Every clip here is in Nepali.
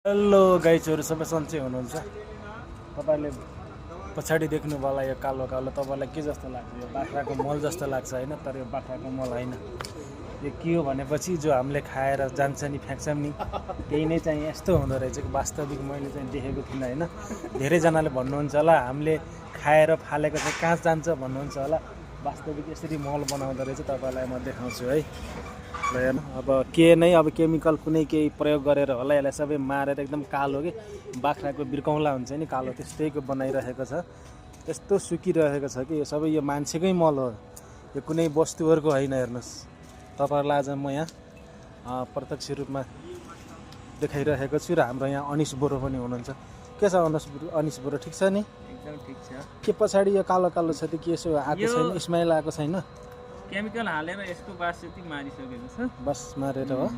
हेलो गाइजहरू सबै सन्चै हुनुहुन्छ। तपाईँले पछाडि देख्नुभयो यो कालो कालो तपाईँलाई के जस्तो लाग्छ? यो बाख्राको मल जस्तो लाग्छ होइन, तर यो बाख्राको मल होइन। यो के हो भनेपछि जो हामीले खाएर जान्छ नि, फ्याँक्छौँ नि, त्यही नै चाहिँ यस्तो हुँदो रहेछ। वास्तविक मैले चाहिँ देखेको थिइनँ होइन। धेरैजनाले भन्नुहुन्छ होला हामीले खाएर फालेको चाहिँ कहाँ जान्छ भन्नुहुन्छ होला। वास्तविक यसरी मल बनाउँदो रहेछ, तपाईँलाई म देखाउँछु है। अब के नै अब केमिकल कुनै केही प्रयोग गरेर होला यसलाई सबै मारेर एकदम कालो के बाख्राको बिर्कौँला हुन्छ नि कालो, त्यस्तैको बनाइरहेको छ। यस्तो सुकिरहेको छ कि यो सबै यो मान्छेकै मल हो, यो कुनै वस्तुहरूको होइन। हेर्नुहोस्, तपाईँहरूलाई आज म यहाँ प्रत्यक्ष रूपमा देखाइरहेको छु। र हाम्रो यहाँ अनिस बोरो पनि हुनुहुन्छ। के छ अनिस बोरो, ठिक छ नि? एकदम ठिक छ। के पछाडि यो कालो कालो छ त्यो के यसो आएको छैन? स्माइल आएको छैन? केमिकल हालेर यसको बास यति मारिसकेको छ, बस मारेर हो।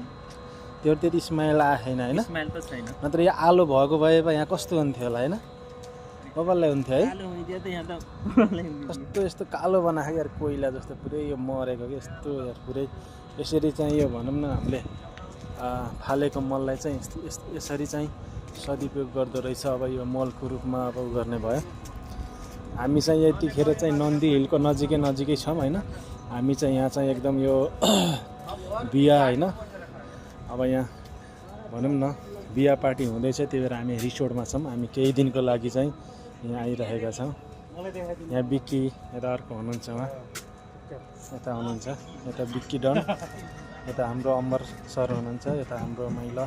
त्यो त्यति स्माइल आएन होइन, स्माइल त छैन। नत्र यो आलो भएको भए यहाँ कस्तो हुन्थ्यो होला होइन, बबल्लै हुन्थ्यो है। आलु हुइदियो त यहाँ त कस्तो यस्तो कालो बनाएको यार, कोइला जस्तो पुरै यो मरेको कि यस्तो यार पुरै। यसरी चाहिँ यो भनौँ न हामीले फालेको मललाई चाहिँ यसरी चाहिँ सदुपयोग गर्दो रहेछ। अब यो मलको रूपमा अब गर्ने भयो। हामी चाहिँ यतिखेर चाहिँ नन्दी हिलको नजिकै छौँ होइन। हामी चाहिँ यहाँ चाहिँ एकदम यो बिहा होइन, अब यहाँ भनौँ न बिहा पार्टी हुँदैछ, त्यही भएर हामी रिसोर्टमा छौँ। हामी केही दिनको लागि चाहिँ यहाँ आइरहेका छौँ। यहाँ बिक्की यता अर्को हुनुहुन्छ, उहाँ यता हुनुहुन्छ, यता बिक्की डन, यता हाम्रो अमर सर हुनुहुन्छ, यता हाम्रो महिला,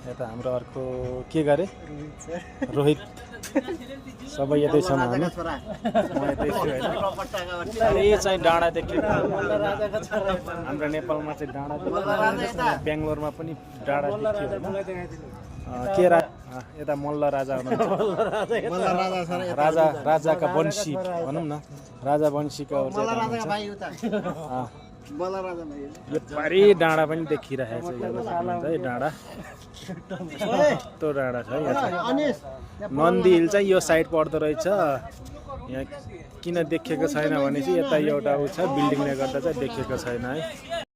यता हाम्रो अर्को के गरे रोहित, सबै यतै छौँ हामी। म यतै छु होइन। यो चाहिँ डाँडा देखेको हाम्रो नेपालमा चाहिँ डाँडा देख्यो, बेङ्गलोरमा पनि डाँडा देख्यो होइन। के यता मल्ल राजा हुनुहुन्छ, राजाका वंशी भनौँ न, राजा वंशीका यो पारी डाँडा पनि देखिरहेको छ। है डाँडा, यस्तो डाँडा छ यहाँ। नन्दी हिल चाहिँ यो साइड पर्दो रहेछ। यहाँ किन देखेको छैन भने चाहिँ यता एउटा ऊ छ, बिल्डिङले गर्दा चाहिँ देखेको छैन है।